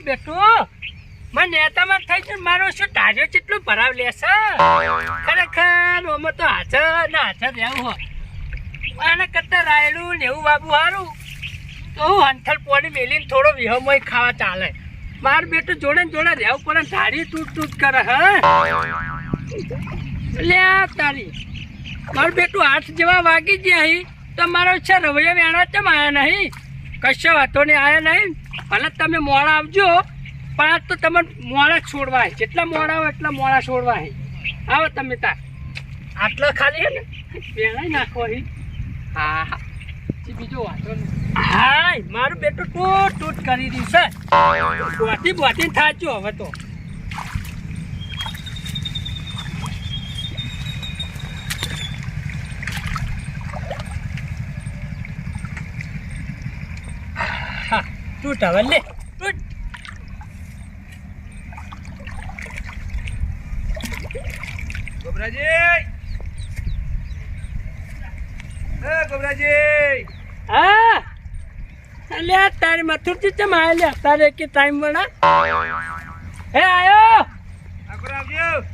બેટો મને નેતામાં થઈ છે મારો શું ટાર્યો કેટલો ભરાવ લેશે ખરેખર ઓમાં તો હાજર ને હાજર રહેવું હો આને કરતા રાયડું ને એવું બાબુ સારું તો હું હંથલ પોણી મેલીને થોડો વિહમોય ખાવા ચાલે માર બેટો જોડે ને જોડે રહેવું પડે ધારી તૂટ કરે હા લે તારી મારું બેટું 8 જેવા વાગી ગયા અહીં તો મારો છે રવૈયા વેણવા ચમ આવ્યા નહીં કશો વાતો નહીં આવ્યા નહીં ભલે તમે મોડા આવજો પણ આજ તો તમે મોડા છોડવા જેટલા મોડા હોય એટલા મોડા છોડવા આવો તમે તાર આટલો ખાલી હે ને વેણાઈ નાખો અહીં હા હા બીજો વાતો નહીં હા મારું બેટું તૂટ કરી દીધું છે બોટી થાચો હવે તો તૂટ હવે લે તૂટ ગોબરાજી હા અલ્યા તારી મથુરજી ચમ આયા તારે કે ટાઈમ વણા હે આયો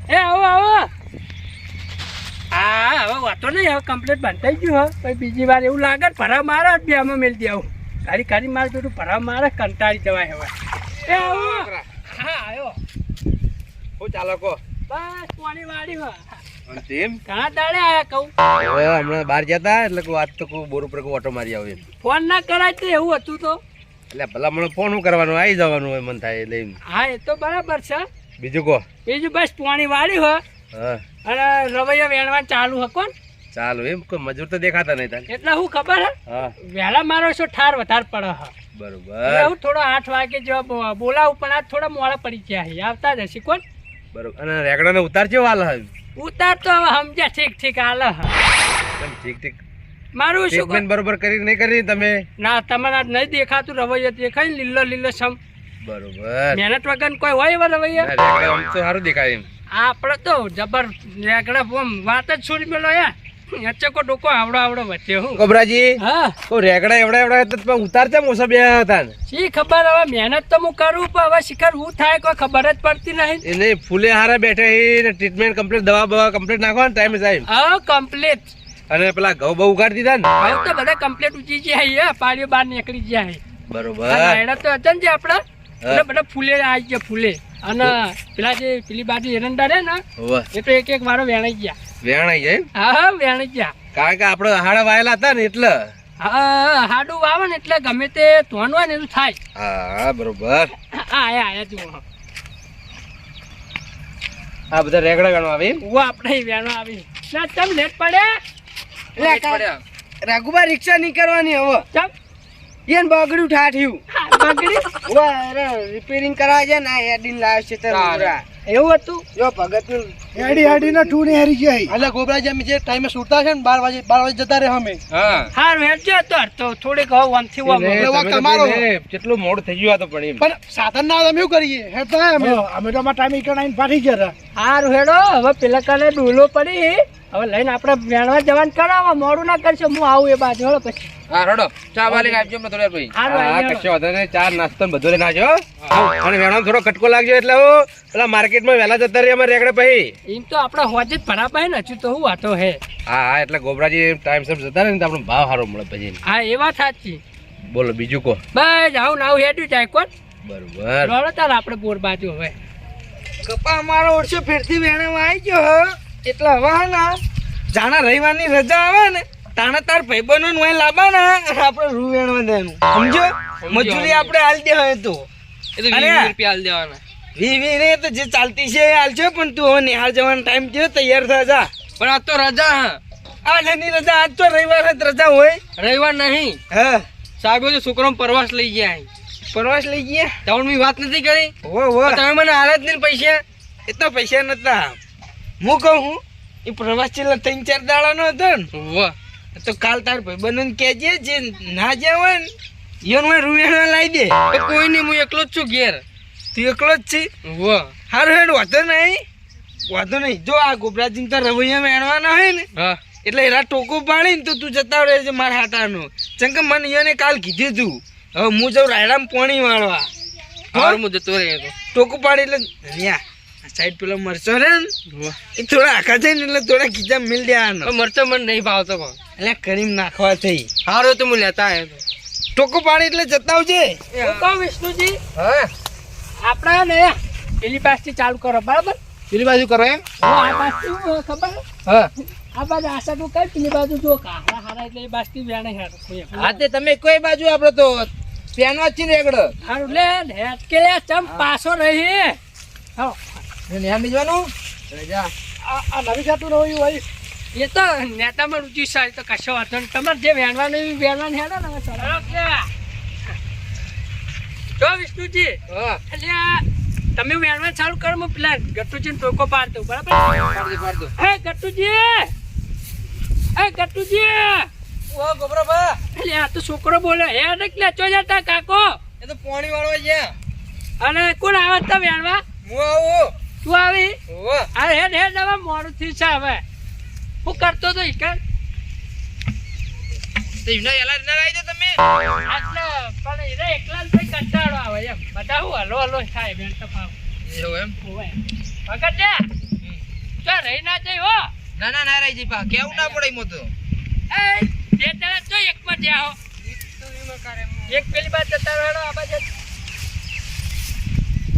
એ આવો હા હવે વાતો નહીં હવે કમ્પ્લીટ બંધાઈ ગયું હવે બીજી વાર એવું લાગે ભરાવ મારે બે આમાં મેળ દે આવું કારી મારે જોડું ભરાવ મારે કંટાળી જવાય હવે એ આવો હા આયો હું ચાલો કો બસ પાણી વાળી હો અંતિમ ઘણા દાડે આયા કહું હવે હમણાં બહાર જતા એટલે વાત તો બોર ઉપર ઓટો મારી આવે ફોન ના કરાય તો એવું હતું તો એટલે ભલા મને ફોન શું કરવાનું આવી જવાનું હોય મન થાય એટલે હા એ તો બરાબર છે બીજું કહો બીજું બસ પાણી વાળી હો હા અને રવૈયા વેણવા ચાલુ હો કોણ ચાલો એમ કોઈ મજૂર તો દેખાતા નહીં તને એટલે હું ખબર હે હા વહેલા મારો શું ઠાર વધારે પડે હા બરોબર હું થોડો 8 વાગે જેવા બોલાવું પણ આજ થોડા મોડા પડી ગયા છે આવતા જ હશે કોણ બરોબર અને રેગડાને ઉતાર કેવો હાલ હવે ઉતાર તો હવે સમજ્યા ઠીક હાલે ઠીક મારું શું ટ્રીટમેન્ટ બરોબર કરી નહીં કરી તમે ના તમારે આજ નહીં દેખાતું રવૈયો દેખાય ને લીલો સમ બરોબર મહેનત વગર કોઈ હોય એવા રવૈયા રેગડા આમ તો સારું દેખાય એમ આપણે તો જબર રેગડા વાત જ છોડી મેલો કો ડોકો આવડો વચ્ચે હું ગોબરાજી હા તો રેગડા એવડા તો ઉતાર છે મોસા બે હતા ને શી ખબર હવે મહેનત તો હું કરું પણ હવે શિખર હું થાય કોઈ ખબર જ પડતી નહીં એને ફૂલે હારા બેઠે ટ્રીટમેન્ટ કમ્પ્લીટ દવા કમ્પ્લીટ નાખવા ને ટાઈમે સાહેબ હા કમ્પ્લીટ અને પેલા ઘઉં બહુ ઉગાડી દીધા ને હવે તો બધા કમ્પ્લીટ ઉચી જાય પાડીઓ બહાર નીકળી જાય બરોબર એના તો હતા ને જે આપડા બધા ફૂલે આવી ગયા ફૂલે અને પેલા જે પેલી બાજુ એરંડા રે ને એ તો એક વારો વેણાઈ ગયા વેણાઈ જાય હા વેણાઈ ગયા કારણ કે આપડે હાડા વાયેલા હતા ને એટલે હા હાડું વાવે ને એટલે ગમે તે ધોન હોય ને એનું થાય હા બરોબર આયા જુઓ આ બધા રેગડા ગણવા આવે હું આપણે વેણવા આવી ના ચમ લેટ પડે રાઘુબા રિક્ષા નહીં કરવાની હવે ચમ એને બગડ્યું ઠાઠ્યું બગડી રિપેરિંગ કરાવે છે ને હેડીને લાવે છે એવું હતું જો ભગત હેડી ના ટુ ને હારી જાય એટલે ગોબરાજી અમે જે ટાઈમે સુતા છે ને 12 વાગે જતા રહે અમે હારું હેડજો તો થોડીક હવે વનથી કેટલું મોડું થઈ ગયું તો પણ પણ સાધન ના અમે શું કરીએ હેડતા અમે તો અમારા ટાઈમે ઈકણાઈને પાછી ગયા હારું હેડો હવે પેલા કાલે ડૂલો પડી હવે લઈને આપણે વેણવા જવાનું કરાવો મોડું ના કરશો હું આવું એ બાજુ હળો પછી હા રડો ચા વાલી આપજો મને થોડા ભાઈ હારું હા આવી કશો વાંધો નહીં ચા નાસ્તો ને બધું લઈને આવજો અને વેણો થોડો કટકો લાગજો એટલે હું પેલા માર્કેટમાં વહેલા જતા રહી અમારે રેગડે પછી એમ તો આપણે હોજ જ ભરા પાય ને હજુ તો હું વાતો હે હા એટલે ગોબરાજી ટાઈમસર જતા રહે ને તો આપણને ભાવ સારો મળે પછી હા એ વાત સાચી બોલો બીજું કહો બસ આવું ને આવું હેડ્યું જાય કોણ બરોબર રડો ચાલ આપણે બોર બાજુ હવે કપા અમારો ઓરસો ફેરથી વેણામાં આવી ગયો હ એટલે હવે હે ને જાણા રવિવારની રજા આવે ને તાણે તાર ભાઈબંધો નું અહીં લાવવા ને આપણે રૂ વેણવા દેવાનું સમજો મજૂરી આપણે હાલ દે હોય તો રૂપિયા હાલ દેવાના વી રે તો જે ચાલતી છે એ હાલજો પણ તું હવે નિહાળ જવાનો ટાઈમ થયો તૈયાર થા જા પણ આ તો રજા આજની રજા આજ તો રવિવાર જ રજા હોય રવિવાર નહીં હા સાહેબ તો છોકરો પ્રવાસ લઈ ગયા પ્રવાસ લઈ ગયા તમને મેં વાત નથી કરી હો તમે મને હાલ જ નહીં પૈસા એટલા પૈસા નતા હું કહું એ પ્રવાસ છેલ્લા 3-4 દાડાનો હતો ને તો કાલ તાર ભાઈબંધોને કહેજે જે ના જ્યાં હોય ને ઈયોને રૂવેણવા લાવી દે કોઈ નહીં હું એકલો જ છું ઘેર તું એકલો જ છે સારું હેડ વાંધો નહીં જો આ ગોબરાજી તો રવૈયા વેણવાના હોય ને એટલે એના ટોકો પાડી ને તો તું જતા રહે છે મારા હાટાનો ચંકે મને ઈયોને કાલ કીધું તું હવે હું જાઉં રાયડામાં પાણી વાળવા હારું હું જતો રહ્યો તો. ટોકું પાડી એટલે ન્યા આ સાઈડ પેલો મરચો રે ને એ થોડા આખા થઈ ને એટલે થોડા ખીચા મિલ દેવાનો પણ મરચો મને નહીં ભાવતો પણ. એટલે કરીમ નાખવા થઈ હારું તો હું લેતા આવ્યો તો. ટોકું પાડી એટલે જતા આવજે હું કહું વિષ્ણુજી હા આપણા ને પેલી પાસથી ચાલુ કરો બરાબર પેલી બાજુ કરો એમ. હું આ પાસથી ખબર હા આ બાજુ આશા તું કઈ પેલી બાજુ જો કાળા હારા એટલે એ બાજુથી વેણે હેડ હા તે તમે કોઈ બાજુ આપડે તો પેનવા જ છે ને એકડો હારું લે હેડ કે લે ચમ પાછો રહી હા નેહા બીજવાનું આ નવી જાતું રહ્યું હોય એ તો નેતામાં રુચિ સારી તો કશો વાંધો નહીં તમારે જે વેણવાનું એ વેણવાનું હેડો ને હવે ચલો કે જો વિષ્ણુજી હા એટલે આ તમે વેણવાનું ચાલુ કરો હું પેલા ગટ્ટુજીને ટોકો પાડ દઉં બરાબર પાડ દો. હે ગટ્ટુજી ઓ ગોબરા બા એટલે આ તો છોકરો બોલે હે એટલે ચો જતા કાકો એ તો પાણી વાળવા છે. અને કોણ આવે તા વેણવા હું આવું. તું આવી ઓહો. અરે હેડ હેડ હવે મોડું થયું છે હવે હું કરતો તો ઈકન તો એમના એલા ના આવી જાઓ તમે. એટલે પણ એને એકલા જ ભાઈ કંટાળો આવે એમ બધા હું હલો હલો થાય બેન તો ભાવ એવું એમ. હોવે વખત છે તો રહી ના જઈ હો ના ના ના રહી જી પા કેવું ના પડે મો તો. એ બે જણા તો એકમાં જ્યાં હો એક પેલી બાદ જતા રહેલો આ બાજુ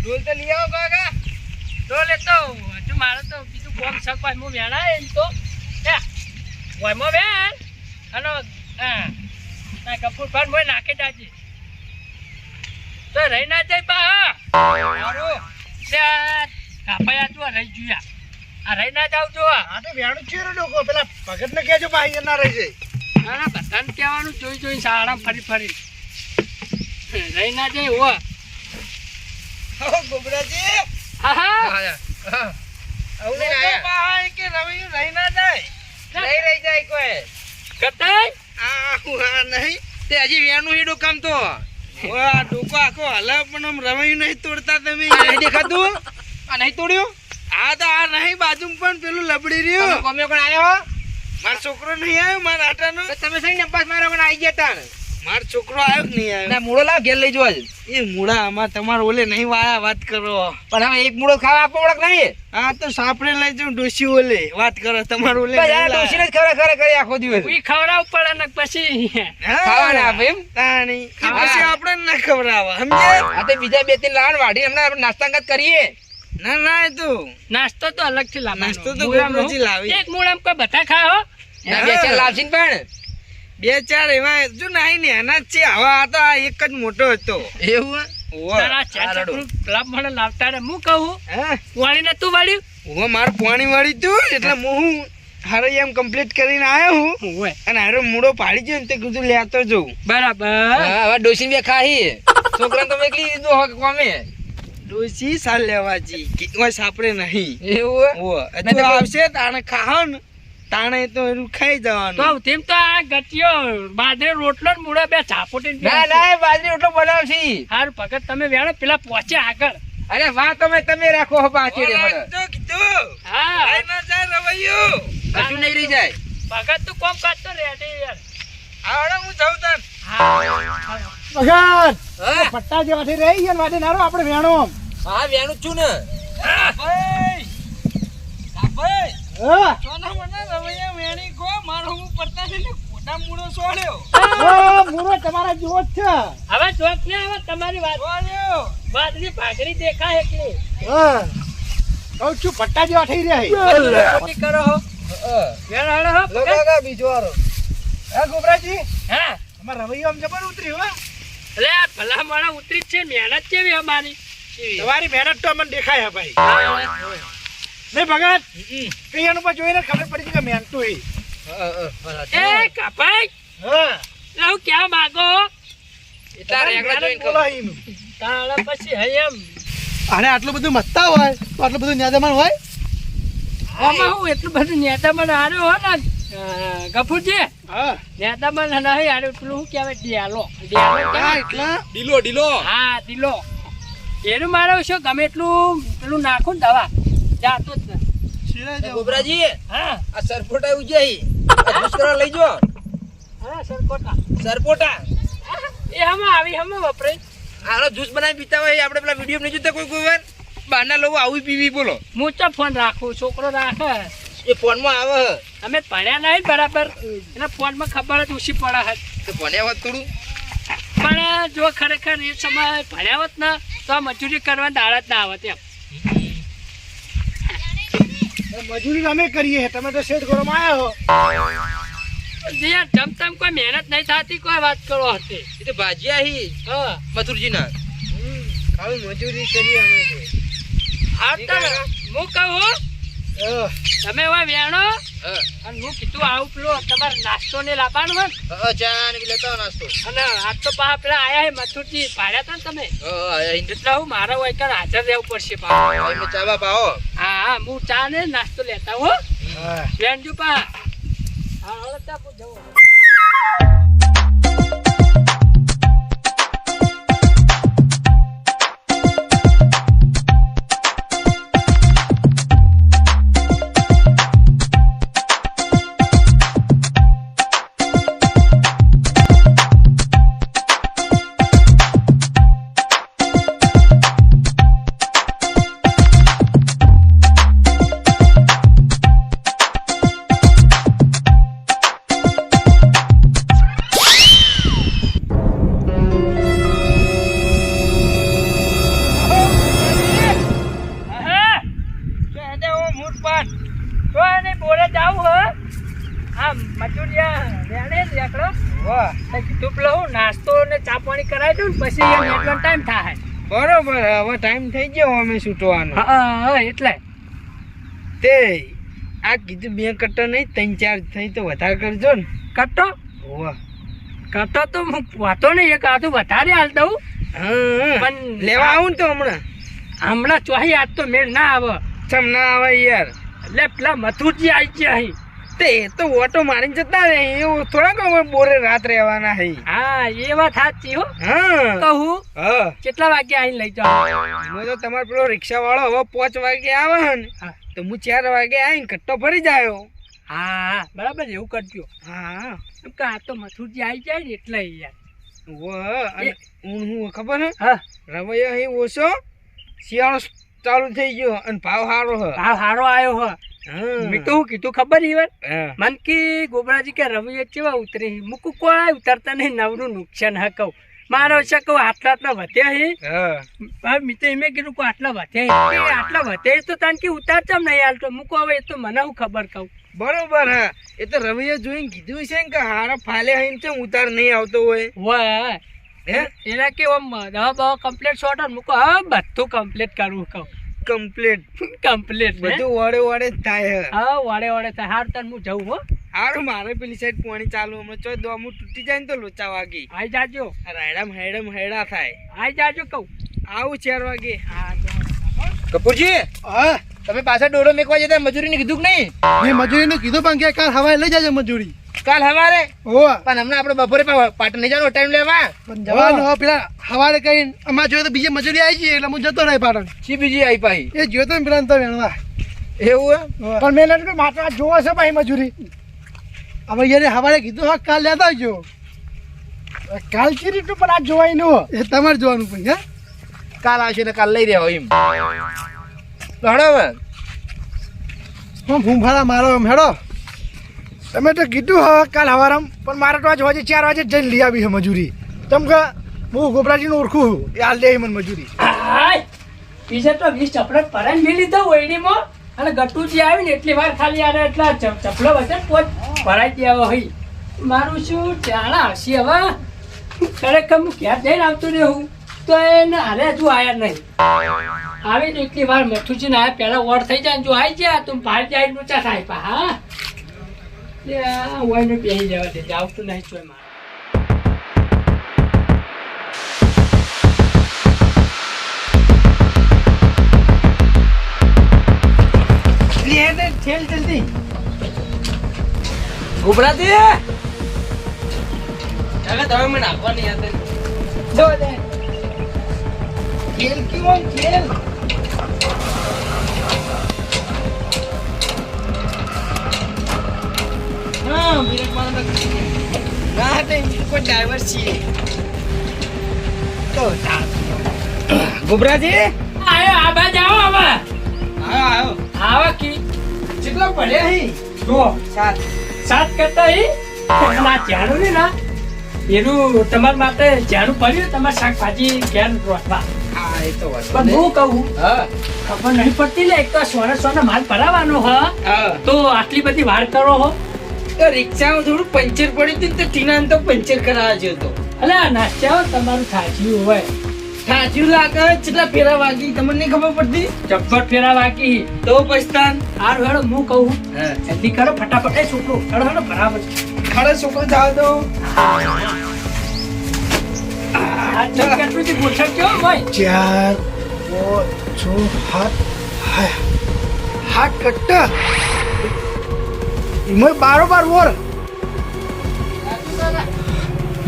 ડોલ તો લઈ આવો કાકા. તો લેતો હજુ મારે તો બીજું કોમ શકવાય હું વેણાય એમ તો હે વયમાં વેણ અને હા ના કપૂર ફાન મોય નાખે જાજી તો રહી ના જાય પા હારું. તે કાપયા તું રહી જોયા આ રહી ના જાવ જો આ તો વ્યાણું છે રે લોકો પેલા ભગત ને કહેજો ભાઈ ના રહી જાય ના બધાને કહેવાનું જોઈ જોઈ શાળા ફરી ફરી રહી ના જાય હો ઓ ગોબરાજી. હા હા હા હા. આવું નહીં લોકો આયા. ભાઈ કે રવિયું રહી ના જાય નહીં રહી જાય કોઈ. કતાઈ આ નહીં તે હજી વેણું હીડું કામ તો. આ ડોકો આખો હલાવ પણ આમ રવાયું નહીં તોડતા તમે આ નહીં દેખાતું? આ નહીં તોડ્યું? આ તો આ નહીં બાજુમાં પણ પેલું લબડી તમે રહ્યું કોમે કોણ આયો? મારો છોકરો નહીં આવ્યો મારા આટાનો તો તમે સહી નપાસ મારો કોણ આવી ગયા તાણ? મારો છોકરો આવ્યો કે નહીં આવ્યો ના મૂળો લાવ ઘેર લઈ જવા જ. એ મૂળા આમાં તમારે ઓલે નહીં વાયા વાત કરો પણ હવે એક મૂળો ખાવા આપો ઓળખ નહીં. આ તો સાપડે લઈ જાઉં ડોશી ઓલે વાત કરો તમારે ઓલે બસ નહીં આ લાયા. ડોશીને જ ખરે કરી આખો દિવસ. ઉઈ ખવડાવવું પડે ને પછી હા. ખાવાના આપે એમ? તાણી. એ ખાવા. પછી આપણે ના ખવડાવે સમજે આ તો બીજા બે ત્રણ લાવણ વાઢી હમણાં આપણે નાસ્તાંગત કરીએ. ના ના એ તો નાસ્તો તો અલગથી લાવવાનો નાસ્તો તો મૂળામાં ગોબરાજી લાવી. એક મૂળામાં કોઈ બધા ખાઓ ના બે ચાર લાવશે ને પણ. બે ચાર એવા જો નાઈ ને એના જ છે હવે આ તો આ એક જ મોટો હતો એવું હે? ઓવે. તારા ચાર ચકરું લાભ મને લાવતા રે હું કહું હા વાળી ને તું વાળ્યું ઓવે મારે પાણી વાળી તું એટલે હું હારે એમ કમ્પ્લીટ કરીને આવ્યો હું ઓય અને હારે મૂળો પાડી ગયો ને તે કીધું લેતો જઉં બરાબર હા હવે ડોશીને બે ખાહી. છોકરાને તમે એકલી દીધું હોય કોમે. ડોસી સાલ લેવાજી કે ઓય સાપડે નહીં એવું હે? ઓવે ના હજુ તો આવશે તાણે ખાહો ને તાણે તો એનું ખાઈ તો જવાનું તેમ તો આ ગટિયો બાજરી રોટલો ને મૂળા બે ચાપોટી ના ના એ બાજરી રોટલો બનાવશે. હારું ભગત તમે વેણો પેલા પહોંચે આગળ અરે વાહ તમે રાખો હો પાછી રે મને. તો કીધું હા આઈ ના જાય રવૈયો કશું નહીં રહી જાય. ભગત તું કોમ કરતો રેડી યાર આવડે હું જાઉં તાન હા ભગત હા પટ્ટા જેવાથી રહી ગયા ને વાટી નારો આપણે વેણો હા વેણું જ છું ને. ભાઈ ભાઈ હા સોના મને રવૈયા વેણી કો મારો હું પડતા છે ને ખોટા મૂળો સોળ્યો મૂરો તમારા જેવો જ છે હવે જોક ને હવે તમારી વાત સોળ્યો બાજરી ભાગરી દેખાય એકલી હા કહું છું પટ્ટા જેવા થઈ રહ્યા ખોટી કરો હો વેણ હાડો હો ભગત. બીજો વારો. હા ગોબરાજી હા અમાર રવૈયો આમ જબર ઉતર્યું હો અલે આ ભલા માણા ઉતરી જ છે મહેનત કેવી અમારી તમારી મહેનત તો અમને દેખાય ભાઈ નહીં ભગત કઈયાનું પર જોઈને ખબર પડી કે મહેનત તો એ કપાઈ હા લાવ ક્યાં માગો એટલા રેગડા જોઈને કહું. બોલાવીનું. તાળા પછી હે એમ અને આટલું બધું મસ્તા હોય તો આટલું બધું ન્યાદમાન હોય આમાં હું એટલું બધું નેતામાં હાર્યો હો ને ગફુરજી હા નેતામાં નહીં હાર્યો પેલું શું કહેવાય ડિયાલો હા કહેવાય. એટલા ઢીલો હા દિલો એનું મારે શું ગમે એટલું પેલું નાખું ને દવા જાતો જ ને શિરાઈ જાવ. ગોબરાજી હા આ સરપોટા ઉજાઈ આ જ્યુસ કરવા લઈ જો. હા સરકોટા સરપોટા એ હમ આવી હમ વપરાય આનો જ્યુસ બનાવી પીતા હોય આપણે પેલા વિડીયો નહીં જોતા કોઈ વાર બહારના લોકો આવું પીવી બોલો હું તો ફોન રાખું છોકરો રાખે એ ફોનમાં આવે અમે ભણ્યા નહીં બરાબર એના ફોનમાં ખબર જ ઓછી પડે છે તો ભણ્યા હોત થોડું પણ જો ખરેખર એ સમય ભણ્યા હોત ને તો આ મજૂરી કરવા દાડા જ ના આવત એમ મજૂરી અમે કરીએ તમે તો શેઠ ઘરમાં આવ્યા હો યાર જમતમ કોઈ મહેનત નહીં થતી કોઈ વાત કરો હતી એ તો ભાજીયા હી હા મથુરજીના ખાલી મજૂરી કરી અમે તો હા તો હું કહું તમે એવા વેણો હા અને હું કીધું આવું પેલો તમારે નાસ્તો ને લાવવાનો હોય ને ચા ને લેતા આવો નાસ્તો અને આજ તો પા પેલા આયા હે મથુરજી ભાડ્યા હતા ને તમે હિન્દુ એટલે હું મારા વૈકન હાજર રહેવું પડશે પા ચા બા પાવો હા હું ચા ને નાસ્તો લેતા હો હા વેણજુ પા હા હવે ચા જવો નાસ્તો ને ચા પાણી કરાવી દઉં ને પછી ટાઈમ થાય બરોબર હવે ટાઈમ થઈ ગયો અમે છૂટવાનો હા એટલે તે આ કીધું 2 કટ્ટા નહીં 3-4 થઈ તો વધારે કરજો ને કટો હોવા કટો તો હું વાતો નહીં એક આધું વધારે હાલ દઉં હા પણ લેવા આવું ને તો હમણાં હમણાં ચોહી આજ તો મેળ ના આવે ચમ ના આવે યાર એટલે પેલા મથુરજી આવી ગયા અહીં તે એ તો ઓટો મારીને જતા રહે એવું થોડાક હવે બોરે રાત રહેવાના હે હા એ વાત સાચી હો હા કહું હા કેટલા વાગે અહીં લઈ જાઓ હું તો તમારો પેલો રિક્ષા વાળો હવે 5 વાગે આવે ને હા. તો હું 4 વાગે આવીને કટ્ટો ભરી જાયો હા બરાબર એવું કરજો હા એમ કે આ તો મથુરજી આવી જાય ને એટલે યાર અને હું ખબર હે હા રવૈયો અહીં ઓછો શિયાળો ચાલુ થઈ ગયો અને ભાવ સારો હે ભાવ સારો આવ્યો હો મેં તો હું કીધું ખબર ઈવન હા મન કી ગોબરાજી કે રવિએ કેવા ઉતરી મૂકું કોઈ ઉતરતા નહીં નવરું નુકસાન હા કહું મારો છે કહું આટલા વધ્યા હે હા મેં તો એમ કીધું કે આટલા વધ્યા હે આટલા વધ્યા તો તાન કે ઉતારતા નહીં હાલતો મૂકો હવે એ તો મને હું ખબર કહું બરોબર હા એ તો રવિએ જોઈને કીધું છે ને કે હારા ફાલે હઈને છે ઉતાર નહીં આવતો હોય વાહ એના કે આમ દવા બવા કમ્પ્લીટ શોર્ટ મૂકો હા બધું કમ્પ્લીટ કરવું કહું કમ્પ્લીટ કમ્પ્લીટ બધું વડે વડે જ થાય હે હા વાડે વાડે થાય હાર તને હું જઉં હો હારું મારે પેલી સાઈડ પાણી ચાલુ હમણાં ચોય દોમું તૂટી જાય ને તો લોચા વાગી આઈ જાજો રાયડામ હેડા થાય આઈ જાજો કહું આવું 4 વાગે હા કપૂરજી હા તમે પાછા ડોરો મેકવા જતા મજૂરીને કીધું કે નહીં મેં મજૂરીનું કીધું પણ કે કાલ હવાએ લઈ જાજો મજૂરી કાલ હવારે હોવા પણ હમણાં આપણે બપોરે પાટણ નહીં જવાનો ટાઈમ લેવા પણ જવાનું હવે પેલા હવારે કઈ અમારે જોયું તો બીજી મજૂરી આવી ગઈ એટલે હું જતો રહી પાટણ સી બીજી આવી પાઈ એ જોયો તો ને પેલા તો વેણવા એવું પણ મેં નથી માત્ર જોવો છે ભાઈ મજૂરી હવે યાર હવારે કીધું હા કાલ લેતા આવજો કાલ કઈ રીતનું પણ આ જોવાય ન એ તમારે જોવાનું પણ હે કાલ આવશે ને કાલ લઈ રહ્યો એમ હડો હું ભૂંભાળા મારો એમ હેડો તમે તો કીધું હા કાલ હવારમ પણ મારે તો આજ વાજે 4 વાગે જઈને લઈ આવી છે મજૂરી તમ કે હું ગોબરાજીને ઓળખું એ હાલ દે મને મજૂરી હાય પીછે તો 20 ચપલટ પરાન મે લીધો ઓઈડીમાં અને ગટુજી આવી ને એટલી વાર ખાલી આને એટલા ચપલો વચ્ચે પોચ ભરાઈ દેવો હઈ મારું શું ચાણા હસી હવે ખરેખર હું ક્યાં જઈને આવતો રહ્યો તો એને હારે હજુ આયા નહીં આવી ને એટલી વાર મથુજી ને આયા પેલા વોર થઈ જાય જો આવી જાય તું બહાર જાય ઊંચા થાય પા હા ઓય ને બેહી જવા દે આવતું નહીં ચોય મારે ખેલ જલ્દી ગોબરાજી તમે મને આપવાની યાદ જો દે ખેલ કેવો ખેલ હા વિરાટ મારા ના તે કોઈ ડ્રાઈવર છીએ તો ગોબરાજી આયો આ બાજ આવો હવે આવો આવો કી કેટલા પડ્યા હી જો સાત સાત કરતા હી ના જાણું ને ના એનું તમારા માટે જાણું પડ્યું તમારે શાકભાજી ઘેર રોટવા હા એ તો વાત પણ હું કહું હા ખબર નહીં પડતી લે એક તો સોને માલ ભરાવાનો હ હા તો આટલી બધી વાર કરો હો તો રિક્ષામાં થોડું પંચર પડ્યું હતું તો ટીનાને તો પંચર કરાવવા ગયો તો અલ્યા નાસ્તા તમારું થાચ્યું હોય સાચું લાગે કેટલા ફેરા વાગી તમને નહીં ખબર પડતી ચપ્પટ ફેરા વાકી તો પછતાન હારું હેડો હું કહું હા જલ્દી કરો ફટાફટ એ છોકરો હેડો હેડો બરાબર ખડે છોકરો જાવ તો આ કેટલું થી ગોઠવજો ભાઈ 4 5 6 7 હાથ કટ્ટા એમાં બારોબાર બોલ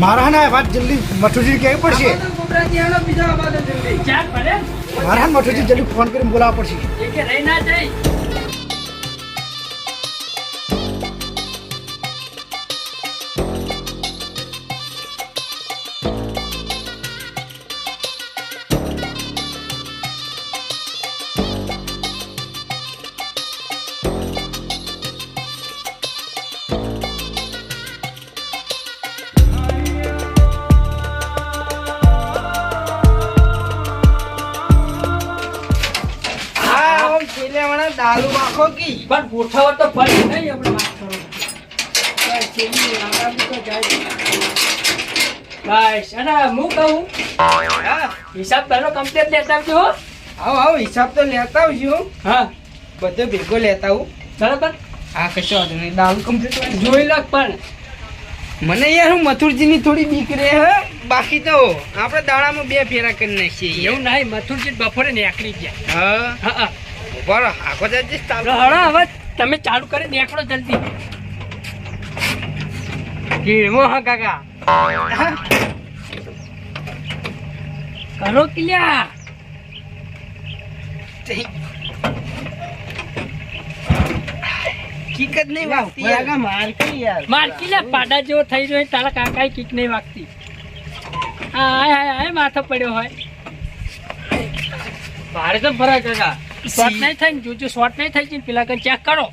મારા ના વાત જલ્દી મઠુજી કહેવી પડશે ગોબરાજી હાલો બીજા આવા દો જલ્દી ચાર ભલે મારા મઠુજી જલ્દી ફોન કરીને બોલાવવા પડશે એકે રહી ના જાય હા ઓમ છેલ્લેવાળા દારૂ માખો કી પણ ગોઠવો તો ફરી નહીં આપણે વાત કરો બસ છેલ્લી આગામી તો જાય બસ અને હું કહું હા હિસાબ તારો કમ્પ્લીટ લેતા આવજો હો. આવો હિસાબ તો લેતા આવજો હા બધો ભેગો લેતા આવું બરાબર હા કશો વાંધો નહીં દારૂ કમ્પ્લીટ જોઈ લો પણ મને યાર હું મથુરજીની થોડી બીક રહે હે બાકી તો આપણે દાડામાં 2 ફેરા કરી નાખીએ એવું નહીં મથુરજી બપોરે નીકળી ગયા હા હા હા બરો આખો જજે હળો હવે તમે ચાલુ કરી નીકળો જલ્દી કીમો હા કાકા કરો કિલ્યા કિકત નહીં વાગતી કાકા મારકી યાર મારકી લે પાડા જેવો થઈ રહ્યો તારા કાકાએ કીક નહીં વાગતી આ માથો પડ્યો હોય ભારે તો ફરક કાકા શોર્ટ નહીં થાય ને જોજો શોર્ટ નહીં થઈ જાય પેલા કઈ ચેક કરો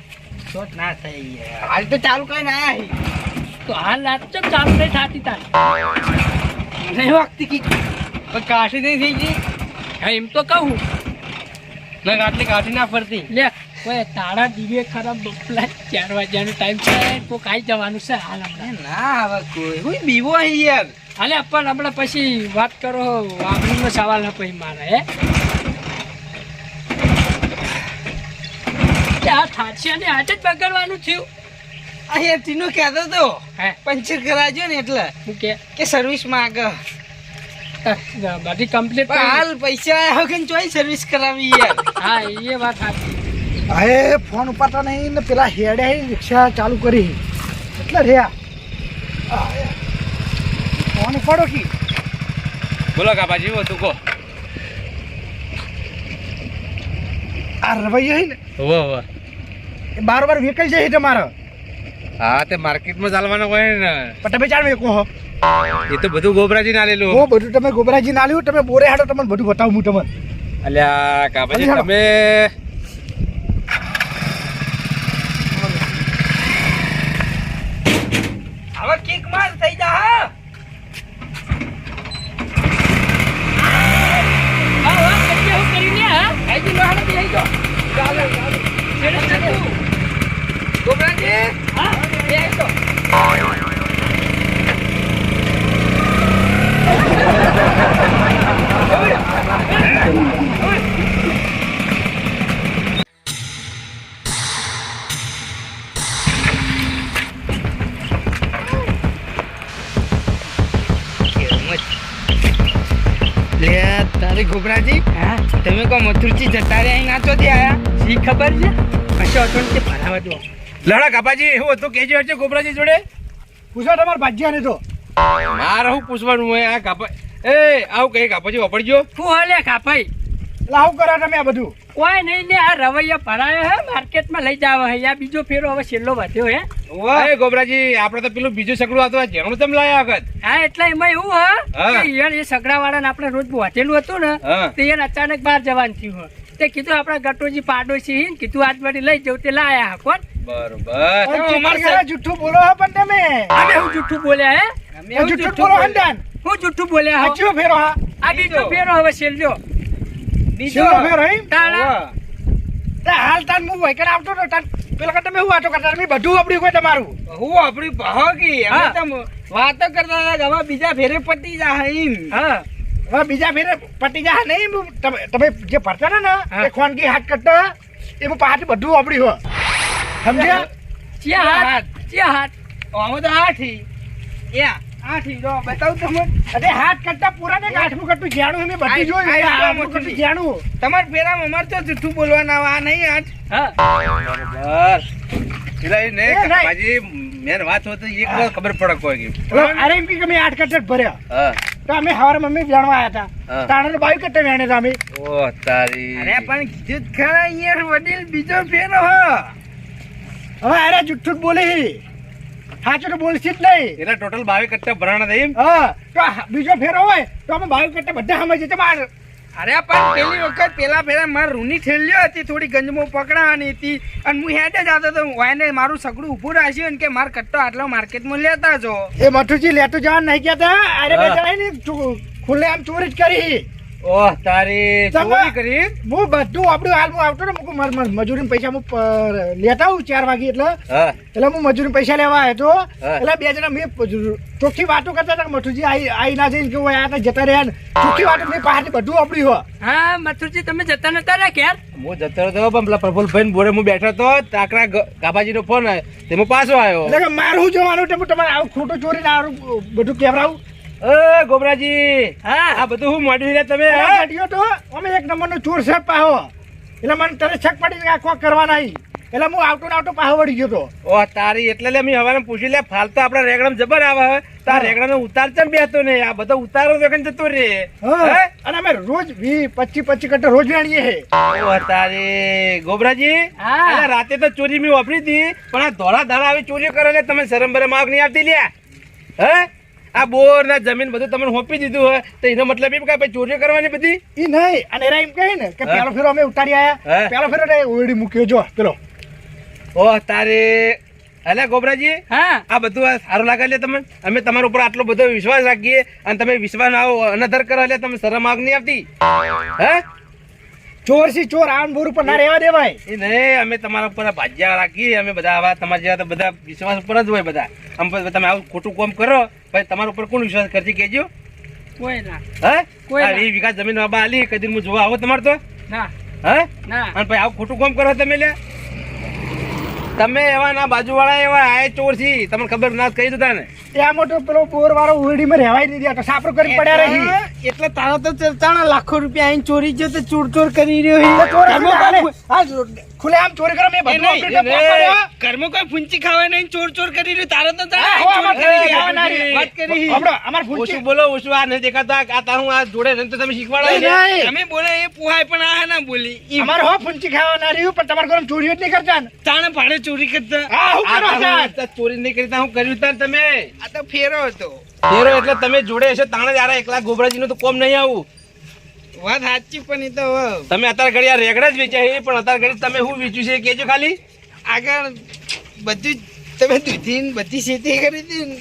શોટ ના થઈ યાર હાલ તો ચાલુ કરીને આયા તો હાલ રાત ચમ ચાલુ નહીં થતી તાર નહીં વાગતી કી પણ કાશી નહીં થઈ ગઈ હા એમ તો કહું ના આટલી કાશી ના ફરતી લે કોઈ તારા દિવે ખરાબ બપલા 4 વાગ્યાનો ટાઈમ છે તો કાઈ જવાનું છે હાલ હમણાં ના હવે કોઈ બીવો અહીં યાર હાલે પણ હમણાં પછી વાત કરો વાગણીનો સવાલ ન પછી મારે હે આ થાશે ને આજે જ બગાડવાનું થયું અહીંયા તીનો કહેતો તો હે પંચર કરાવજો ને એટલે હું કે સર્વિસ માંગે બધી કમ્પ્લીટ પણ હાલ પૈસા આવ્યા વગર ચોઈ સર્વિસ કરાવી યાર હા એ વાત સાચી હવે ફોન ઉપાડતા નહીં ને પેલા હેડે રિક્ષા ચાલુ કરી એટલે રહ્યા ફોન ઉપાડો કી બોલો કાપાજી હું તું કહો આ રવૈયા હે ને હોવે હોવે એ બારોબાર વેકાઈ જાય તમારે હા તે માર્કેટમાં ચાલવાનો હોય ને પણ તમે ચાલ વેકો હો એ તો બધું ગોબરાજી ના લેલું હો બધું તમે ગોબરાજી ના લ્યું તમે બોરે હાડો તમને બધું બતાવું હું તમને અલ્યા કાપાજી અલી, તમે હવે કિક માર થઈ જા હા હા કરી હું કરી લે હા આઈ લો હાડે આઈ ગયો ચાલે છેડે છેડે ગોબરાજી હા એ આઈ તો લે તારે ગોબરાજી હા તમે કો મથુરજી જતા રહ્યા અહીં નાચો થી આયા શી ખબર છે કશો હતો ને તે ભરાવા દો લડા કાપાજી હું હતું કેજો હશે ગોબરાજી જોડે પૂછો તમારા ભાગ્યાને તો મારે હું પૂછવાનું હોય આ કાપા એ આવું કઈ કાપાજી વાપરજો શું હાલે કાપાઈ એટલે આવું કરો તમે આ બધું કોઈ નહીં ને આ રવૈયા ભરાયો હે માર્કેટમાં લઈ જાવ હે આ બીજો ફેરો હવે છેલ્લો વધ્યો હે એ ગોબરાજી આપણે તો પેલું બીજું સગડું હતું આ જેણું તમે લાયા વખત હા એટલે એમાં એવું હે હા. કે યાર એ સગડા વાળાને આપણે રોજ વાંચેલું હતું ને હા. તે યાર અચાનક બહાર જવાનું થયું હે. તે કીધું આપણા ગટોજી પાડોશી હે ને કીધું આજ વળી લઈ જવું તે લાયા હા કોણ બરોબર પણ ચીટિંગ કરે, જુઠ્ઠું બોલો હો પણ તમે અમે હું જુઠ્ઠું બોલ્યા હે એ જુઠ્ઠું બોલો હંડાન હું જુઠ્ઠું બોલ્યા હો સાચું ફેરો હા આ બીજો ફેરો હવે છેલ્લો છેલ્લો ફેરો એમ? તાણા તે હાલ તાન હું વૈકણ આવતો તો તાન પેલા કરતા મેં હું વાતો કરતા તમે બધું આપડ્યું કોઈ તમારું હું આપણી ભાગી અમે હા. તો વાતો કરતા હતા કે હવે બીજા ફેરે પતી જાય એમ હા હવે બીજા ફેરે પટી જા નહીં તમે જે ભરતા ને હા. એ ખોનગી હાથ કરતા એમાં પાછું બધું આપડ્યું હો સમજ્યા ચિયા હાથ ચિયા હાથ અમે તો આઠી આઠી જો બતાવું તમે અરે હાથ કરતા પૂરા ને આઠમું કરતું જાણું અમે બધું આઈ- જોયું આઈ- આઠમું કરતું જાણું તમારા ફેરામાં અમારે તો જૂઠું બોલવાના આ નહીં આઠ હા બસ પેલા એ ને એ નહીં. કાકાજી મેન વાત હોય તો એક વાર ખબર પડે કોઈ ગયું હવે અરે એમ કે અમે આઠ કટ્ટર ભર્યા હા તો અમે સવારે મમ્મી જાણવા આવ્યા હતા હા. તાણે બાવી કટ્ટર વેણે હતા અમે ઓ તારી અરે પણ કીધું જ ખરા અહીંયા વડીલ બીજો ફેરો હ હવે અરે જુઠ્ઠું જ બોલે સાચું તો બોલશી જ નહીં એટલે ટોટલ 22 કટ્ટા ભરાણા થઈ એમ હા તો બીજો ફેરો હોય તો અમે બાવી કટ્ટર બધા સમજીએ તમારે અરે પણ પેલી વખત પેલા ફેરા માર રૂની ઠેલ્યો હતી થોડી ગંજમાં પકડાવાની હતી અને હું હેઠે જ આવતો તો વાયને મારું સગડું ઊભું રાખ્યું ને કે માર કટ્ટો આટલો માર્કેટમાં લેતા છો એ મઠુજી લેતું જવાનું નહીં કહેતા અરે બે હા. જણાય ને ખુલ્લે આમ ચોરી જ કરી ઓહ તારી તમે- ચોરી કરી હું બધું આપણું હાલ હું આવતો ને હું મજૂરી પૈસા હું લેતા આવું 4 વાગે એટલે હું મજૂરી પૈસા લેવા આવ્યો તો હા. એટલે બે જણા મેં ચોખ્ખી વાતો કરતા હતા કે મઠુજી આઈ ના જઈને કેવું આ હતા જતા રહ્યા ને ચોખ્ખી વાતો મેં બહારથી બધું આપડ્યું હો હા મથુરજી તમે જતા નતા ને ક્યાર હું જતો હતો પણ પેલા પ્રફુલભાઈ બોરે હું બેઠો હતો તાકરા ગાબાજીનો ફોન આવ્યો તેમાં પાછો આવ્યો એટલે કે મારું જોવાનું તો હું તમારે આવું ખોટું ચોરીને આવું બધું કેવરાવું એ ગોબરાજી હા આ બધું હું મોડ્યું લે તમે અરે હા? ગાડીઓ તો અમે એક નંબરનો ચોર છે પાહો એટલે મને તને છક પડી કે આ કોક કરવાના ઈ. એટલે હું આવતો ને આવતો પાહો વળી ગયો તો ઓહ તારી એટલે લે મેં હવારે પૂછી લે ફાલ તો આપડા રેગડામાં જબર આવે હવે તાર રેગડાનો ઉતાર ચમ બેસતો ને આ બધો ઉતારો વેકન જતો રે હા. હે? અને અમે રોજ 20-25 કટ્ટા રોજ વેણીએ છે ઓહ તારી ગોબરાજી હા. અલા રાતે તો ચોરી મેં વાપરી હતી પણ આ ધોળા ધારા આવી ચોરીઓ કરે ને તમે શરમ બરમ આગ નહીં આવતી લ્યા હે આ બોર ના જમીન બધું તમને હોપી દીધું હોય તો એનો મતલબ એમ કે ભાઈ ચોરીઓ કરવાની બધી ઈ નહીં અને એરા એમ કહે ને કે હા. પેલો ફેરો અમે ઉતારી આયા હા. પેલો ફેરો તે ઓરડી મૂક્યો જો પેલો ઓહ તારે અલ્યા ગોબરાજી હા આ બધું આ સારું લાગે લે તમને અમે તમારા ઉપર આટલો બધો વિશ્વાસ રાખીએ અને તમે વિશ્વાસ આવો અનધર કરો એટલે તમે શરમ આગ નહીં આવતી હે ચોર સી ચોર આન બોર ઉપર ના રહેવા દેવાય એ નહીં અમે તમારા ઉપર ભાજ્યા રાખીએ અમે બધા આવા તમારા જેવા તો બધા વિશ્વાસ ઉપર જ હોય બધા આમ પછી તમે આવું ખોટું કામ કરો પછી તમારા ઉપર કોણ વિશ્વાસ કરશે કહેજો કોઈ ના હે કોઈ આ ના. 20 વીઘા જમીન બાબા આલી કદી હું જોવા આવો તમારે તો ના હે ના અને પછી આવું ખોટું કામ કરો તમે લે તમે એવા ના બાજુવાળા એવા આ ચોર છી તમને ખબર ના કહી દીધા ને ત્યાં મોટો પેલો બોર વાળો ઓરડી માં રહેવાય નહીં દેતો સાપરો કરી પડ્યા રહી એટલે તારા તો ચરચાણા લાખો રૂપિયા અહીં ચોરી ગયો તો ચોર કરી રહ્યો તો ચોર ઘરમાં અમે કોઈ હાલે. આ ખુલ્લે આમ ચોરી કરો મેં એ બધું નહીં, આપણે એ પડ્યો. નહીં. ઘરમાં કોઈ ફૂંચી ખાવાય નહીં ચોર કરી રહ્યું તારે તો હા, તારે હો, ચોર અમાર કરી ફૂંચી રહ્યું. ખાવાના રે. વાત કરી હમણાં અમાર ફૂંચી ઓછું બોલો ઓછું આ નહીં દેખાતા આ તારું આ જોડે રહીને તો તમે શીખવાડો નહીં, ને. નહીં. અમે બોલે એ પુહાય પણ આ ના બોલી ઈ અમારે હો ફૂંચી ખાવાના રહ્યું પણ તમારે ઘરમાં ચોરીઓ જ નહીં કરતા ને. તાણે ભાડે ચોરી કરતા હા હું આ કરો તારું છો? ચોરી નહીં કરી હું કર્યું તાર તમે આ તો ફેરો હતો ફેરો એટલે તમે જોડે હશો તાણે જ આ એકલા ગોબરાજીનું તો કોમ નહીં આવું વાત સાચી પણ એ તો હવે તમે અત્યારે ઘડી આ રેગડા જ વેચ્યા છે પણ અત્યારે ઘડી તમે શું વેચ્યું છે એ કહેજો ખાલી આગળ બધું જ તમે દૂધી ને બધી ખેતી કરી હતી ને.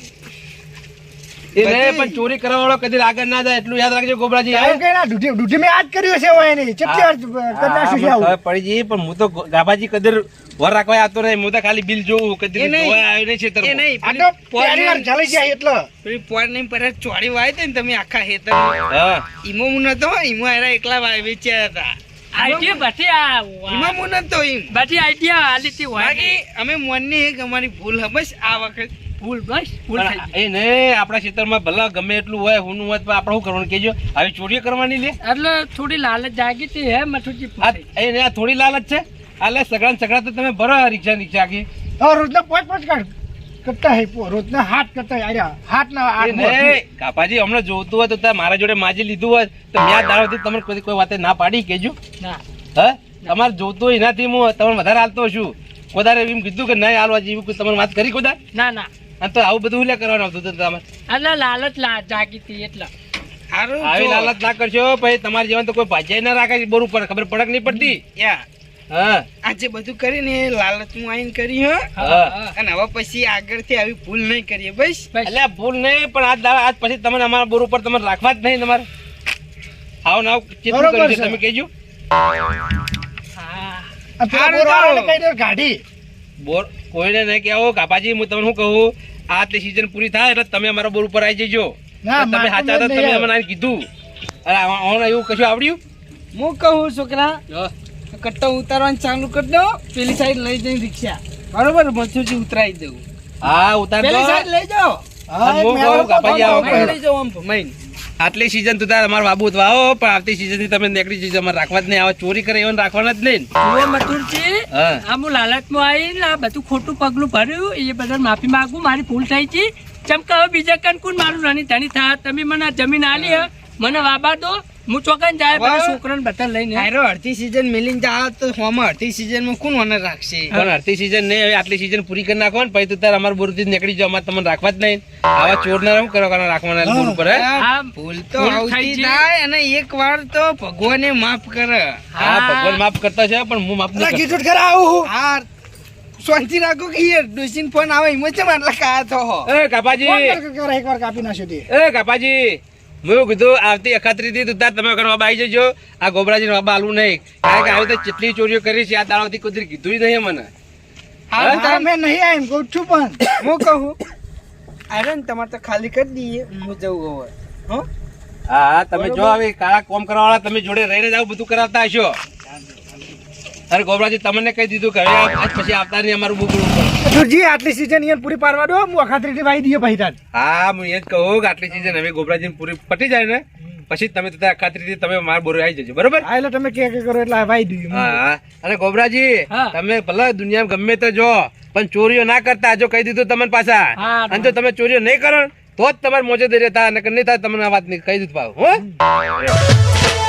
એ નહીં બધી. પણ ચોરી કરવા વાળો કદી આગળ ના જાય એટલું યાદ રાખજો ગોબરાજી એવું કઈ ના, દૂધી મેં આજ કર્યું છે હોય એની. કેટલી વાર કરી નાખ્યું છે આવું. ખબર પડી જઈ પણ હું તો ગાભાજી કદર વર રાખવા આવતો નહીં હું તો ખાલી બિલ જોઉં કદી એ નહીં. જોવા આવ્યો નહીં છે એ નહીં આ તો પહેલી વાર ચાલી જાય એટલે પેલી પોર નહીં પર ચોરી વાય ને તમે આખા ખેતર હા ઈમો હું નતો ઈમો એરા એકલા વેચ્યા હતા આઈડિયા બધી આ ઈમો હું નતો ઈમ બધી આઈડિયા આલી હતી હોય બાકી અમે મોનની એક અમારી ભૂલ હ બસ આ વખત ભૂલ બસ ભૂલ થઈ પણ ગઈ. એ નહીં આપણા ક્ષેત્રમાં ભલા ગમે એટલું હોય હું હોય તો આપણે શું કરવાનું કેજો આવી ચોરીઓ કરવાની લે એટલે થોડી લાલચ જાગી હતી હે મઠુજી આ એ નહીં, આ થોડી લાલચ છે આલે સગડા તો તમે ભરો રિક્ષા આખી હવે રોજના 5-5 કાઢ કરતા હે રોજના હાથ કરતા આર્યા હાથના એ નહીં, કાપાજી હમણાં જોતું હોય તો તાર મારા જોડે માજી લીધું હોય તો મેં દાડોથી તમને કોઈ વાતે ના પાડી કેજો. ના હે તમારે જોતું હોય એનાથી હું તમને વધારે હાલતો છું. કોદારે એમ કીધું કે નહીં હાલવા જેવું કોઈ તમારે વાત કરી કોદાર? ના ના અને તો આવું બધું લે કરવાનું આવતું હતું તમારે. એટલે લાલચ જાગી હતી એટલે હારું આવી જો. લાલચ ના કરશો પછી તમારે જીવન તો કોઈ ભાજ્યા ના રાખે બોર ઉપર ખબર પડક નહીં પડતી. યા હા આજે બધું કરીને લાલચમાં આવીને કરી હો હા. અને હવે પછી આગળથી આવી ભૂલ નહીં કરીએ બસ. બસ. એટલે ભૂલ નહીં પણ આજ પછી તમને અમારા બોર ઉપર તમારે રાખવા જ નહીં તમારે. આવો ને આવો કેટલું બરોબર કર્યું છે છે. તમે કહેજો. હા હારું તો. કઈ દે ગાડી બોર કોઈને નહીં કહેવો કાપાજી હું તમને શું કહું આટલી સીઝન પૂરી થાય એટલે તમે અમારા બોર ઉપર આવી જજો. ના, તમે મારે સાચા હતા નહીં તમે આવે. મને આને કીધું. અરે હમણાં એવું કશું આવડ્યું? હું કહું છોકરા કટ્ટો ઉતારવાનું ચાલુ કરી દો પેલી સાઈડ લઈ જઈને રિક્ષા બરોબર મથુરજી ઉતરાઈ દઉં હા ઉતાર દો. પેલી સાઈડ લઈ જાઓ હા, અને એક હું મેળો કહું કાપાજી આવો તો પહેલા. લઈ જાઓ આમ ભમાઈને. આટલી સીઝન તો તાર અમારા બાબુ તો આવો પણ આવતી સીઝન થી તમે નીકળી જજો. અમારે રાખવા જ નહીં આવે ચોરી કરે એવા રાખવાના જ નહીં ને. હવે મથુરજી હા આ હું લાલચમાં આવીને આ બધું ખોટું પગલું ભર્યું એ બધા માફી માંગુ મારી ભૂલ થઈ છે. ચમકા હવે બીજા કનકુન મારું નાની ધણી થાય તમે મને આ જમીન આલી હે, મને વાબા દો હું ચોકન જાય બધા વાહ. છોકરાને બધા લઈને હારો અડધી સીઝન મિલીને જા તો હોમાં અડધી સીઝનમાં કોણ મને રાખશે પણ અડધી સીઝન નહીં હવે આટલી સીઝન પૂરી કરી નાખો ને પછી તો તાર અમારા બોર થી નીકળી જાવ. અમારે તમને રાખવા જ નહીં. આવા ચોર ના શું કરવાના રાખવાના બોર ઉપર હે? હા, ભૂલ તો ભૂલ થઈ આવતી છે. થાય અને એક વાર તો ભગવાને માફ કરે હા ભગવાન માફ કરતા છે પણ હું માફ નહીં કરતો. કીધું ખરા આવું હા શાંતિ રાખો કે યાર ડોસીન ફોન આવે એમાં છે આટલા કાયા તો હો એ કાપાજી એકવાર કાપી નાખ્યો તે એ કાપાજી મેં એવું કીધું આવતી અખાત્રી થી તાર તમે ઘર બાબા આવી જજો. આ ગોબરાજી બાબા આલું નહીં કારણ કે આવી તો કેટલી ચોરીઓ કરી છે આ દાડાથી કોઈ કીધું નહીં મને. હા હા, મેં નહીં આવીને કહું છું પણ હું કહું અરે ને તમારે તો ખાલી કરી દઈએ હું જવું હવે હો હા તમે જો આવી કાળા કોમ કરવા વાળા તમે જોડે રહીને જ આવું બધું કરાવતા હશો. અરે ગોબરાજી તમને કહી દીધું કે હવે આજ પછી આવતા નહીં અમારું બુકડું ઉપર. મથુરજી આટલી સીઝન અહીંયા પૂરી પાડવા દો હું અખાત્રીથી વાઈ દઈએ પછી તાર હા હું એ જ કહું કે આટલી સીઝન હવે ગોબરાજી પૂરી પટી જાય ને પછી તમે તો અખાત્રીથી તમે મારા બોર આવી જજો બરોબર. હા એટલે તમે કે કરો એટલે વાઈ દઈએ હા અને ગોબરાજી હા. તમે ભલે દુનિયામાં ગમે તો જો પણ ચોરીઓ ના કરતા જો કહી દીધું તમને પાછા. હા. અને જો તમે ચોરીઓ નહીં કરો ને તો જ તમારે મોજે દઈ રહેતા નકર નહીં થાય તમને આ વાત નહીં કહી દીધું પાછું હો.